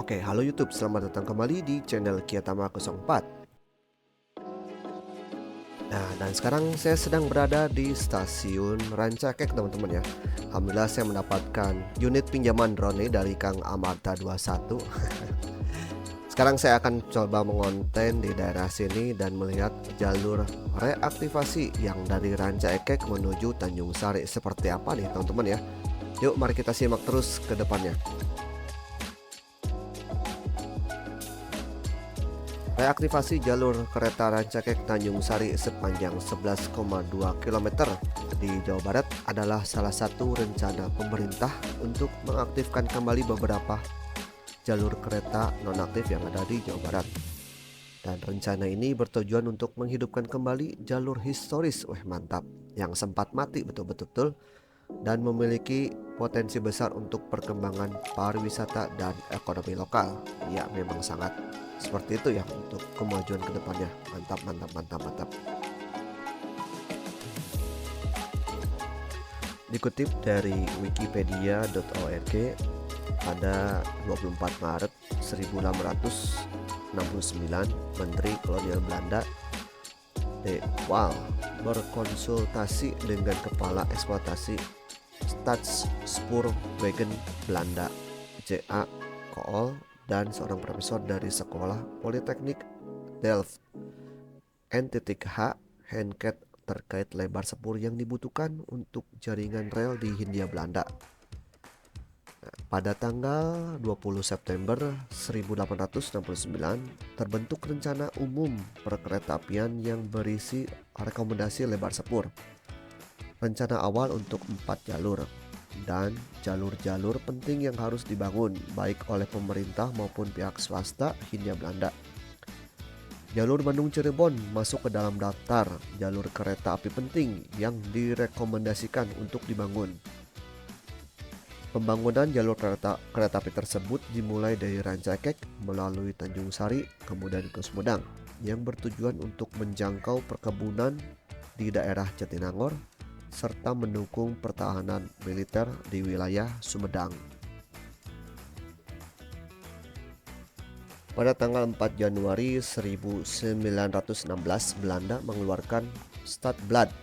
Oke, halo YouTube, selamat datang kembali di channel Kiyotama 04. Nah, dan sekarang saya sedang berada di stasiun Rancakek, teman-teman ya. Alhamdulillah saya mendapatkan unit pinjaman drone dari Kang Amarta 21. Sekarang saya akan coba mengonten di daerah sini dan melihat jalur reaktivasi yang dari Rancakek menuju Tanjung Sari seperti apa nih, teman-teman ya. Yuk, mari kita simak terus ke depannya. Reaktivasi jalur kereta Rancakek Tanjung Sari sepanjang 11,2 km di Jawa Barat adalah salah satu rencana pemerintah untuk mengaktifkan kembali beberapa jalur kereta nonaktif yang ada di Jawa Barat. Dan rencana ini bertujuan untuk menghidupkan kembali jalur historis, mantap, yang sempat mati betul-betul dan memiliki potensi besar untuk perkembangan pariwisata dan ekonomi lokal. Ya, memang sangat seperti itu ya untuk kemajuan kedepannya. Mantap, mantap, mantap, mantap. Dikutip dari wikipedia.org pada 24 Maret 1869, Menteri Kolonial Belanda De Waal berkonsultasi dengan Kepala Eksploitasi Staatspoorwegen Belanda J.A. Kool dan seorang profesor dari Sekolah Politeknik Delft N.H. Henket terkait lebar sepur yang dibutuhkan untuk jaringan rel di Hindia Belanda. Pada tanggal 20 September 1869 terbentuk rencana umum perkeretaapian yang berisi rekomendasi lebar sepur. Rencana awal untuk 4 jalur dan jalur-jalur penting yang harus dibangun baik oleh pemerintah maupun pihak swasta Hindia Belanda. Jalur Bandung Cirebon masuk ke dalam daftar jalur kereta api penting yang direkomendasikan untuk dibangun. Pembangunan jalur kereta api tersebut dimulai dari Rancakek melalui Tanjung Sari kemudian ke Sumedang yang bertujuan untuk menjangkau perkebunan di daerah Jatinangor serta mendukung pertahanan militer di wilayah Sumedang. Pada tanggal 4 Januari 1916 Belanda mengeluarkan Stadblad.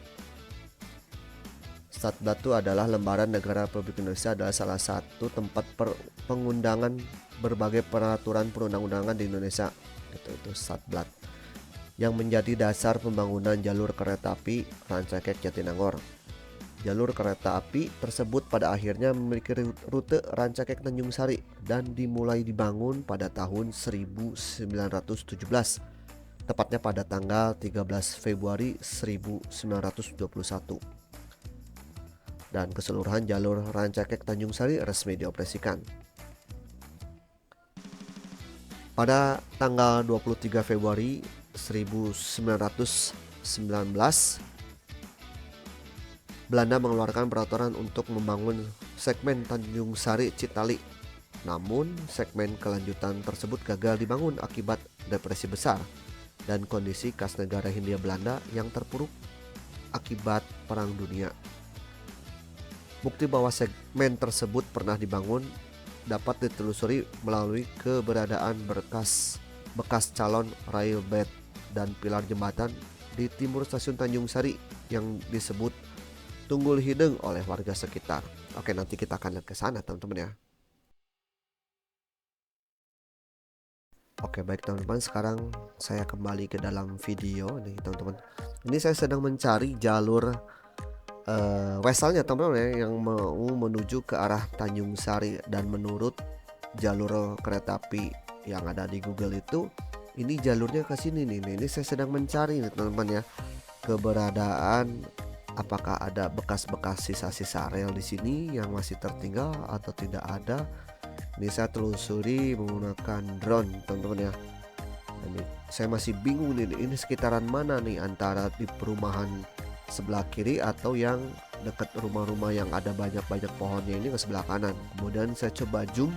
Stadblad itu adalah lembaran negara Republik Indonesia, adalah salah satu tempat pengundangan berbagai peraturan perundang-undangan di Indonesia. Itu Stadblad yang menjadi dasar pembangunan jalur kereta api Rancakek Jatinangor. Jalur kereta api tersebut pada akhirnya memiliki rute Rancakek Tanjung Sari dan dimulai dibangun pada tahun 1917, tepatnya pada tanggal 13 Februari 1921. Dan keseluruhan jalur Rancakek Tanjung Sari resmi dioperasikan. Pada tanggal 23 Februari 1919, Belanda mengeluarkan peraturan untuk membangun segmen Tanjung Sari Citali. Namun, segmen kelanjutan tersebut gagal dibangun akibat depresi besar dan kondisi kas negara Hindia Belanda yang terpuruk akibat Perang Dunia. Bukti bahwa segmen tersebut pernah dibangun dapat ditelusuri melalui keberadaan bekas calon railbed dan pilar jembatan di timur stasiun Tanjung Sari yang disebut Tunggul Hideng oleh warga sekitar. Oke, nanti kita akan lihat ke sana, teman-teman ya. Oke, baik teman-teman, sekarang saya kembali ke dalam video nih, teman-teman. Ini saya sedang mencari jalur Weselnya, teman-teman ya, yang mau menuju ke arah Tanjung Sari. Dan menurut jalur kereta api yang ada di Google itu, ini jalurnya ke sini nih. Ini saya sedang mencari nih, teman-teman ya, keberadaan apakah ada bekas-bekas sisa-sisa rel di sini yang masih tertinggal atau tidak ada. Ini saya telusuri menggunakan drone, teman-teman ya. Ini saya masih bingung nih, ini sekitaran mana nih, antara di perumahan sebelah kiri atau yang dekat rumah-rumah yang ada banyak-banyak pohonnya ini ke sebelah kanan. Kemudian saya coba zoom.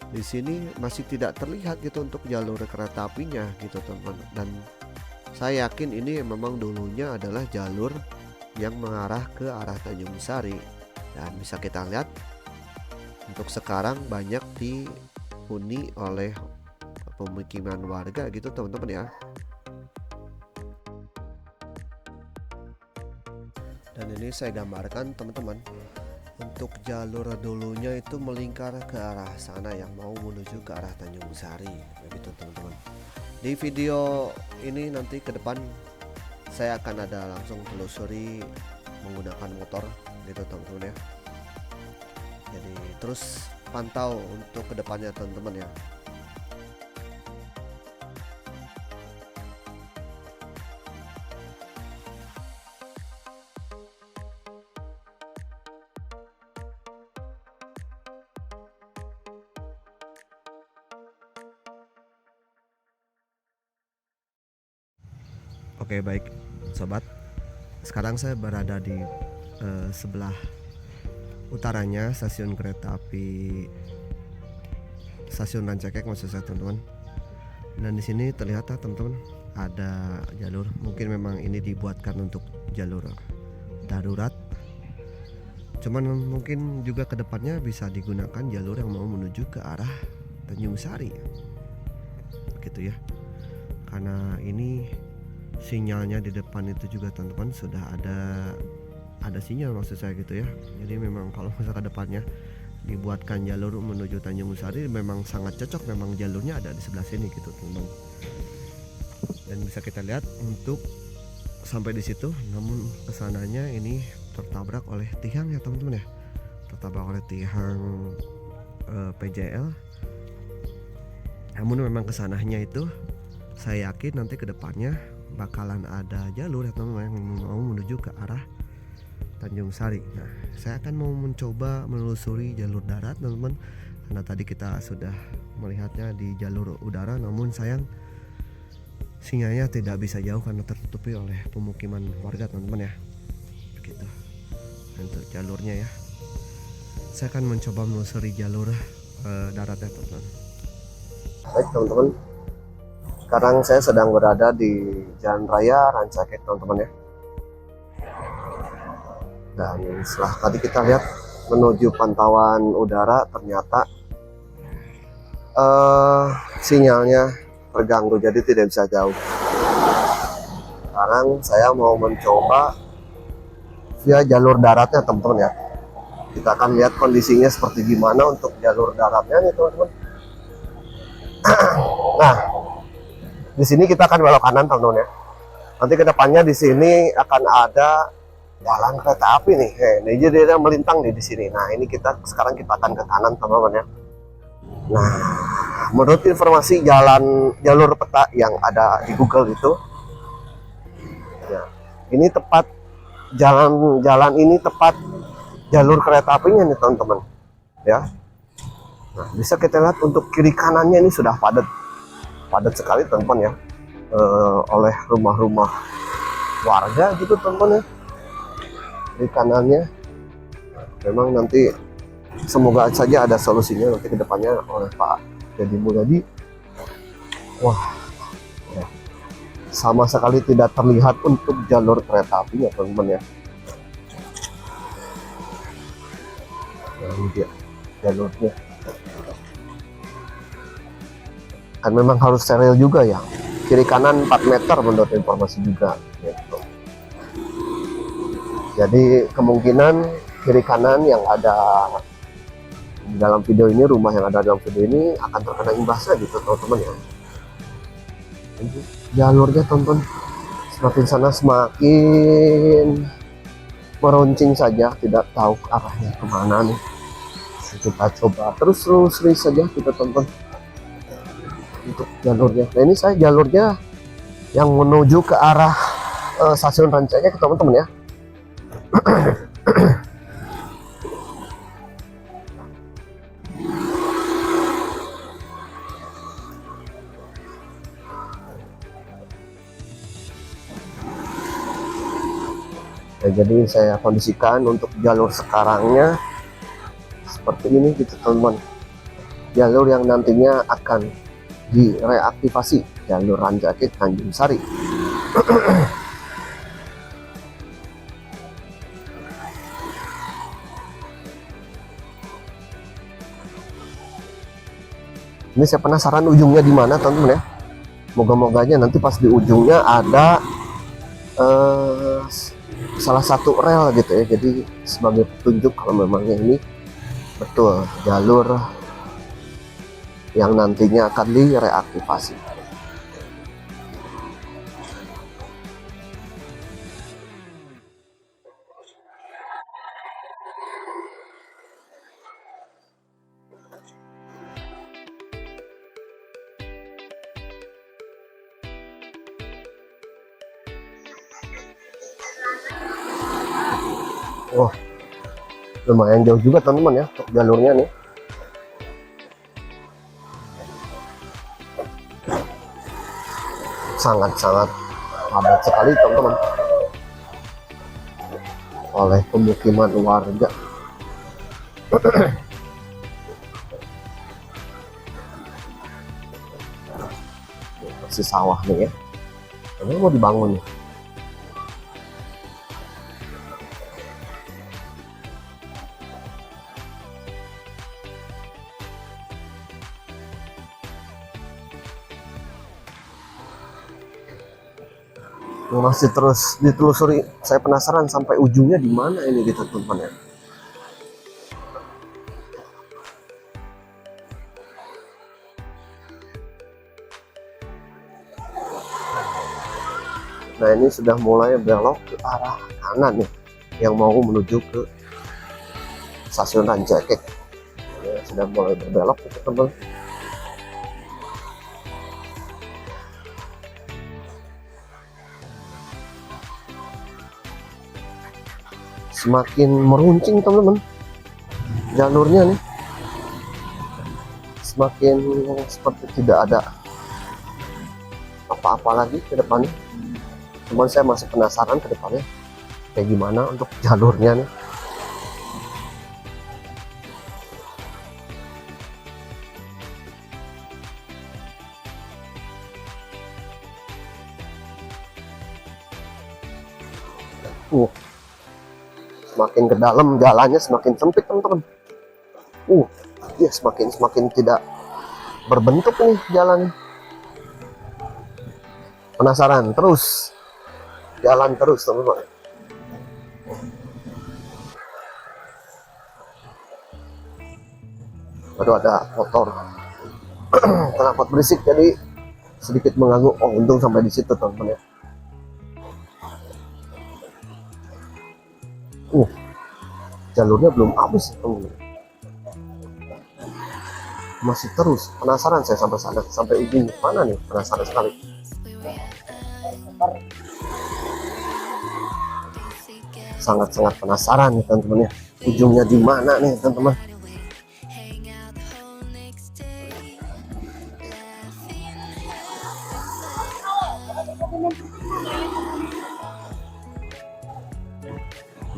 Di sini masih tidak terlihat gitu untuk jalur kereta apinya gitu, teman-teman. Dan saya yakin ini memang dulunya adalah jalur yang mengarah ke arah Tanjung Sari. Dan bisa kita lihat Untuk sekarang banyak dihuni oleh pemukiman warga gitu teman-teman ya. Dan ini saya gambarkan teman-teman, untuk jalur dulunya itu melingkar ke arah sana yang mau menuju ke arah Tanjung Sari begitu teman-teman. Di video ini nanti ke depan saya akan ada langsung telusuri menggunakan motor gitu teman-teman ya. Jadi terus pantau untuk kedepannya teman-teman ya. Oke baik sobat, sekarang saya berada di sebelah utaranya stasiun kereta api stasiun Rancaikek maksud saya teman-teman. Dan di sini terlihat teman-teman ada jalur, mungkin memang ini dibuatkan untuk jalur darurat, cuman mungkin juga kedepannya bisa digunakan jalur yang mau menuju ke arah Tanjung Sari begitu ya, karena ini sinyalnya di depan itu juga teman-teman sudah ada sinyal maksud saya gitu ya. Jadi memang kalau misalkan depannya dibuatkan jalur menuju Tanjung Sari memang sangat cocok, memang jalurnya ada di sebelah sini gitu teman-teman. Dan bisa kita lihat untuk sampai di situ, namun kesananya ini tertabrak oleh tiang ya teman-teman ya, tertabrak oleh tiang PJL. Namun memang kesananya itu saya yakin nanti kedepannya bakalan ada jalur ya teman-teman yang mau menuju ke arah Tanjung Sari. Nah, saya akan mau mencoba menelusuri jalur darat teman-teman, karena tadi kita sudah melihatnya di jalur udara, namun sayang sinyalnya tidak bisa jauh karena tertutupi oleh pemukiman warga teman-teman ya. Begitu. Untuk jalurnya ya, saya akan mencoba menelusuri jalur daratnya teman-teman. Baik teman-teman, sekarang saya sedang berada di Jalan Raya Rancaikek teman-teman ya. Dan setelah tadi kita lihat menuju pantauan udara, ternyata sinyalnya terganggu, jadi tidak bisa jauh. Sekarang saya mau mencoba via jalur daratnya teman-teman ya. Kita akan lihat kondisinya seperti gimana untuk jalur daratnya nih teman-teman. Nah, di sini kita akan belok kanan teman-teman ya. Nanti kedepannya di sini akan ada jalan kereta api nih. Ini jadi dia melintang di sini. Nah, ini sekarang kita akan ke kanan teman-teman ya. Nah, menurut informasi jalur peta yang ada di Google itu, ya, ini tepat jalan ini tepat jalur kereta apinya nih teman-teman ya. Nah, bisa kita lihat untuk kiri kanannya ini sudah padat sekali teman-teman ya, oleh rumah-rumah warga gitu teman-teman ya. Di kanannya memang nanti semoga saja ada solusinya nanti kedepannya oleh Pak Deddy Mulyadi. Wah ya, sama sekali tidak terlihat untuk jalur kereta apinya teman-teman ya. Nah, ini dia jalurnya, kan memang harus steril juga ya, kiri kanan 4 meter menurut informasi juga gitu. Jadi kemungkinan kiri kanan yang ada di dalam video ini, rumah yang ada dalam video ini akan terkena imbasnya gitu teman-teman ya. Jalurnya teman-teman semakin sana semakin meruncing saja, tidak tahu arahnya kemana nih. Kita coba terus saja kita teman-teman untuk jalurnya. Nah, ini saya jalurnya yang menuju ke arah stasiun Rancaikek teman-teman ya. Nah, jadi saya kondisikan untuk jalur sekarangnya seperti ini gitu teman-teman. Jalur yang nantinya akan direaktivasi, jalur Rancaikek Tanjung Sari. Ini saya penasaran ujungnya di mana teman-teman ya. Moga-moganya nanti pas di ujungnya ada salah satu rel gitu ya, jadi sebagai petunjuk kalau memangnya ini betul jalur yang nantinya akan direaktivasi. Wah, lumayan jauh juga teman-teman ya untuk jalurnya nih. Sangat-sangat padat sekali teman-teman oleh pemukiman warga. Masih sawah nih ya, ini mau dibangun nih. Masih terus ditelusuri, saya penasaran sampai ujungnya di mana ini gitu teman-teman ya. Nah ini sudah mulai belok ke arah kanan nih, yang mau menuju ke stasiun Rancaikek ya, sudah mulai berbelok gitu teman-teman. Semakin meruncing teman-teman jalurnya nih, semakin seperti tidak ada apa-apa lagi ke depannya. Cuman saya masih penasaran ke depannya kayak gimana untuk jalurnya nih. Semakin ke dalam jalannya semakin sempit teman-teman. Ya semakin tidak berbentuk nih jalan. Penasaran terus, jalan terus teman-teman. Aduh, ada motor kenapa berisik jadi sedikit mengganggu. Oh untung sampai di situ teman-teman ya. Jalurnya belum habis teman-teman, masih terus. Penasaran saya sampai sana, sampai ujung mana nih, penasaran sekali. Sangat-sangat penasaran nih teman-teman ya, ujungnya di mana nih teman-teman.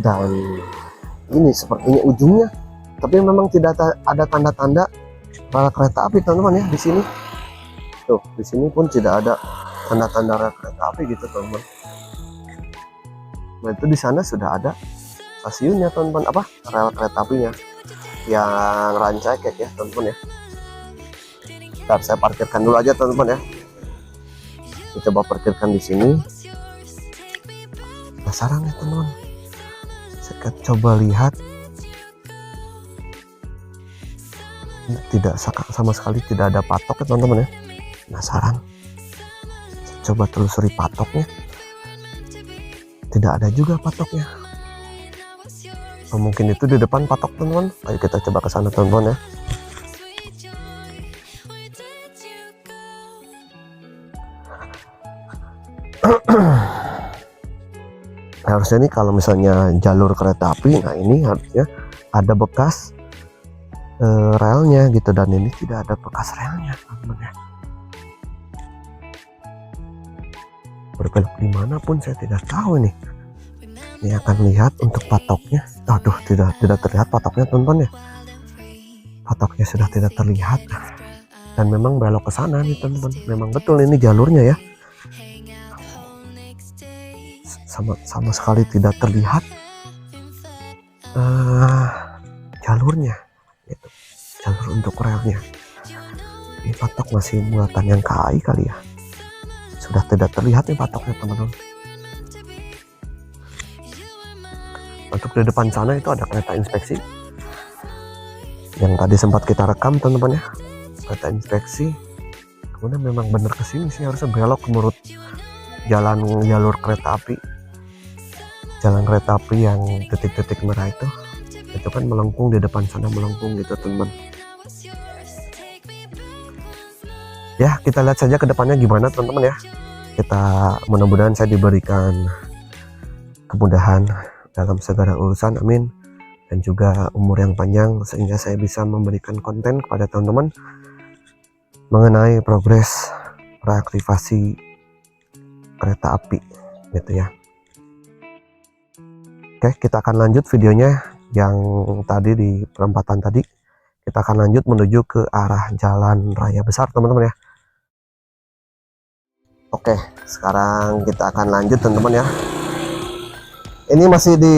Dan ini sepertinya ujungnya, tapi memang tidak ada tanda-tanda rel kereta api teman-teman ya di sini. Tuh, di sini pun tidak ada tanda-tanda rel kereta api gitu teman-teman. Nah itu di sana sudah ada stasiunnya teman-teman, apa rel kereta apinya yang Rancaikek ya teman-teman ya. Ntar saya parkirkan dulu aja teman-teman ya. Kita coba parkirkan di sini. Penasaran ya teman-teman. Saya coba lihat. Tidak sama sekali tidak ada patok ya teman-teman ya. Penasaran. Saya coba telusuri patoknya. Tidak ada juga patoknya. Oh, mungkin itu di depan patok teman-teman. Ayo kita coba ke sana teman-teman ya. Harusnya nih kalau misalnya jalur kereta api, nah ini harusnya ada bekas relnya gitu, dan ini tidak ada bekas relnya teman-teman ya. Berbelok dimanapun saya tidak tahu nih. Ini akan lihat untuk patoknya. Aduh, tidak terlihat patoknya teman-teman ya. Patoknya sudah tidak terlihat. Dan memang belok ke sana nih teman-teman. Memang betul ini jalurnya ya. Sama sekali tidak terlihat jalurnya gitu. Jalur untuk relnya. Ini patok masih muatan yang KAI kali ya. Sudah tidak terlihat nih patoknya teman-teman. Untuk di depan sana itu ada kereta inspeksi yang tadi sempat kita rekam teman-teman ya. Kereta inspeksi. Kemudian memang benar ke sini sih, harusnya belok menurut jalan jalur kereta api. Jalan kereta api yang titik-titik merah itu kan melengkung di depan sana, melengkung gitu teman-teman. Ya, kita lihat saja ke depannya gimana teman-teman ya. Kita mudah-mudahan saya diberikan kemudahan dalam segala urusan, amin, dan juga umur yang panjang sehingga saya bisa memberikan konten kepada teman-teman mengenai progres reaktivasi kereta api gitu ya. Oke, kita akan lanjut videonya yang tadi di perempatan tadi. Kita akan lanjut menuju ke arah jalan raya besar teman-teman ya. Oke, sekarang kita akan lanjut teman-teman ya. Ini masih di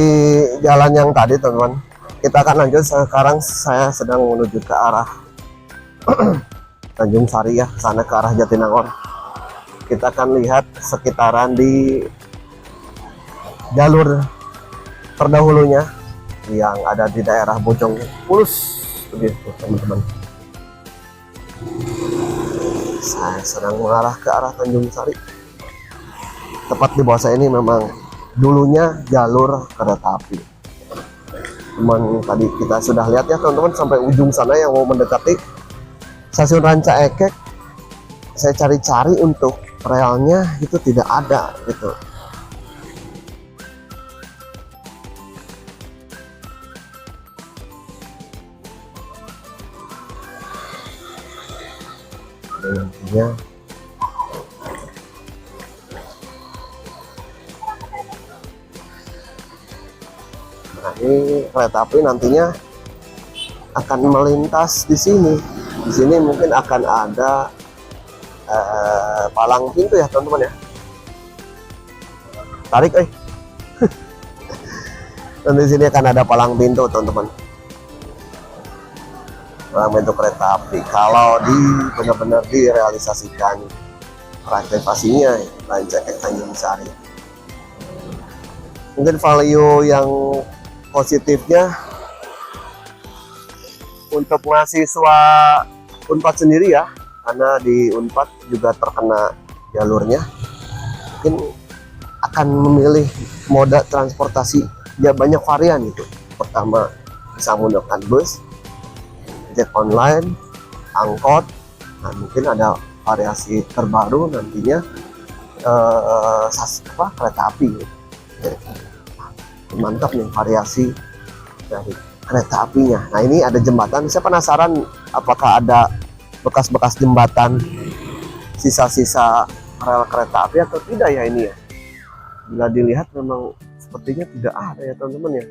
jalan yang tadi teman-teman. Kita akan lanjut. Sekarang saya sedang menuju ke arah Tanjung Sari ya, sana ke arah Jatinangor. Kita akan lihat sekitaran di jalur terdahulunya yang ada di daerah Bojong Kulus begitu teman-teman. Saya sedang mengarah ke arah Tanjung Sari. Tepat di bawah saya ini memang dulunya jalur kereta api. Cuman tadi kita sudah lihat ya teman-teman sampai ujung sana yang mau mendekati stasiun Ranca Ekek. Saya cari-cari untuk relnya itu tidak ada gitu. Nantinya ini kereta api nantinya akan melintas di sini. Di sini mungkin akan ada palang pintu ya teman-teman ya. Tarik dan di sini akan ada palang pintu teman-teman. Palang pintu kereta api. Kalau benar-benar direalisasikan reaktivasinya Ranca Ekek Tanjung Sari. Mungkin value yang positifnya untuk mahasiswa Unpad sendiri ya, karena di Unpad juga terkena jalurnya, mungkin akan memilih moda transportasi ya, banyak varian gitu. Pertama bisa menggunakan bus, ojek online, angkot. Nah, mungkin ada variasi terbaru nantinya kereta api gitu. Mantap nih variasi dari kereta apinya. Nah, ini ada jembatan. Saya penasaran apakah ada bekas-bekas jembatan, sisa-sisa rel kereta api atau tidak ya ini ya. Bila dilihat memang sepertinya tidak ada ya teman-teman ya.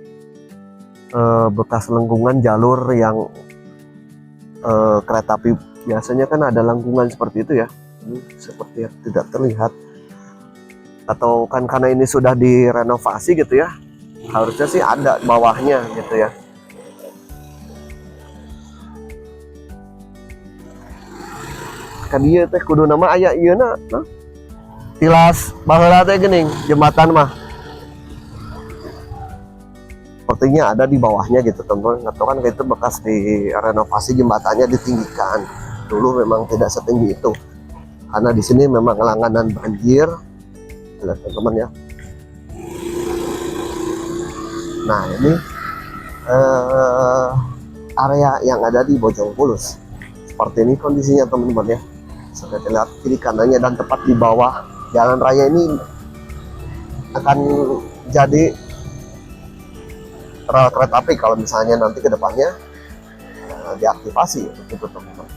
Bekas lengkungan jalur yang kereta api biasanya kan ada lengkungan seperti itu ya. Ini seperti tidak terlihat. Atau kan karena ini sudah direnovasi gitu ya, harusnya sih ada bawahnya gitu ya. Kan iya teh kudu nama aya ieu na tilas baheula teh geuning jembatan mah sepertinya ada di bawahnya gitu teman-teman. Atau kan itu bekas direnovasi, jembatannya ditinggikan. Dulu memang tidak setinggi itu karena di sini memang langganan banjir teman-teman ya. Nah, ini area yang ada di Bojong Kulus. Seperti ini kondisinya teman-teman ya. Sudah terlihat kiri kanannya, dan tepat di bawah jalan raya ini akan jadi rel kereta api kalau misalnya nanti kedepannya diaktifasi untuk teman-teman.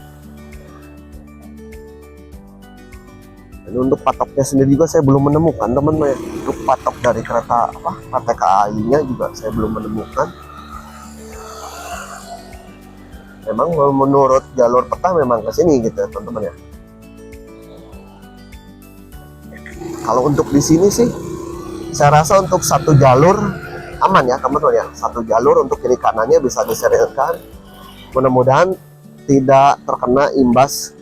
Dan untuk patoknya sendiri juga saya belum menemukan teman-teman ya. Untuk patok dari kereta KAI-nya juga saya belum menemukan. Memang menurut jalur peta memang ke sini gitu ya teman-teman ya. Kalau untuk di sini sih saya rasa untuk satu jalur aman ya teman-teman ya. Satu jalur untuk kiri kanannya bisa diserialkan. Mudah-mudahan tidak terkena imbas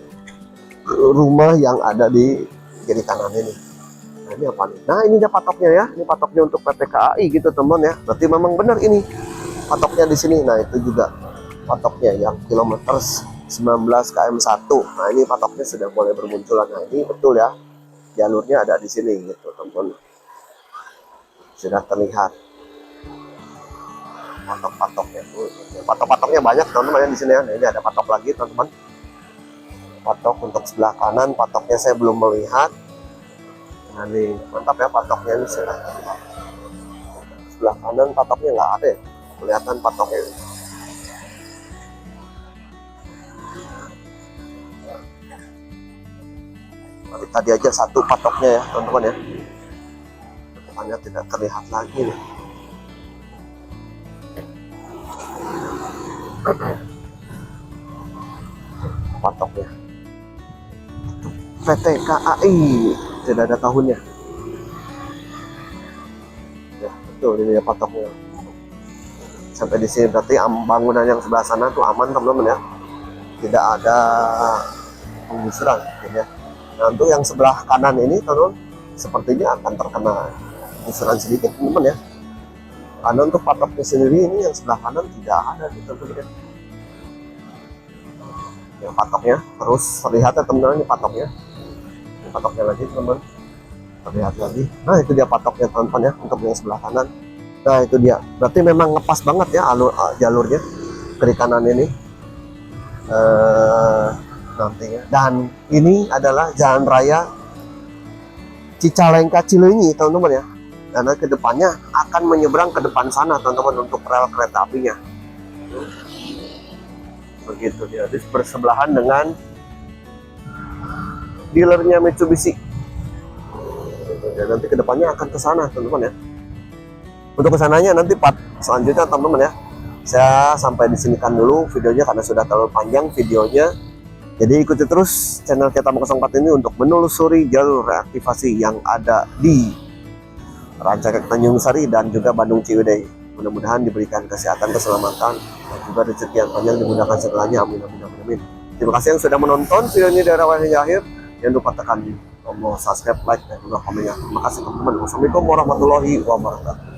rumah yang ada di kiri kanan ini. Nah ini apa nih? Nah ini dia patoknya ya, ini patoknya untuk PT KAI gitu teman ya. Berarti memang benar ini patoknya di sini. Nah itu juga patoknya yang kilometer 19 km1. Nah ini patoknya sudah mulai bermunculan. Nah ini betul ya, jalurnya ada di sini gitu teman. Sudah terlihat patok-patoknya. Patok-patoknya banyak teman-teman di sini ya. Nah, ini ada patok lagi teman-teman. Patok untuk sebelah kanan, patoknya saya belum melihat. Nah nih mantap ya, patoknya ini sudah. Sebelah kanan patoknya nggak ada ya, kelihatan patoknya. Tapi tadi aja satu patoknya ya teman-teman ya. Depannya tidak terlihat lagi nih. Patoknya PT KAI tidak ada tahunnya ya, betul ini ya patoknya. Sampai di sini berarti bangunan yang sebelah sana tuh aman teman-teman ya, tidak ada penggusuran ya. Nah untuk yang sebelah kanan ini teman-teman sepertinya akan terkena gusuran sedikit teman-teman ya, karena untuk patoknya sendiri ini yang sebelah kanan tidak ada gitu teman-teman. Yang patoknya terus terlihat ya teman-teman, ini patoknya. Ini patoknya lagi teman-teman, terlihat lagi. Nah itu dia patoknya teman-teman ya, untuk yang sebelah kanan. Nah itu dia, berarti memang ngepas banget ya jalurnya kiri kanan ini nantinya. Dan ini adalah jalan raya Cicalengka Cileunyi teman-teman ya, karena kedepannya akan menyeberang ke depan sana teman-teman untuk rel kereta apinya. Begitu dia, bersebelahan dengan dealernya Mitsubishi. Dan nanti kedepannya akan ke sana teman-teman ya. Untuk kesananya nanti part selanjutnya teman-teman ya. Saya sampai di sini kan dulu videonya karena sudah terlalu panjang videonya. Jadi ikuti terus channel kita 04 ini untuk menelusuri jalur reaktivasi yang ada di Rancaikek Tanjung Sari dan juga Bandung Ciwidey. Mudah-mudahan diberikan kesehatan, keselamatan, dan juga rezeki yang panjang dimudahkan segalanya. Amin, amin, amin, amin. Terima kasih yang sudah menonton video ini dari awal hingga akhir. Jangan lupa tekan tombol subscribe, like, dan juga komennya. Terima kasih teman-teman. Wassalamualaikum warahmatullahi wabarakatuh.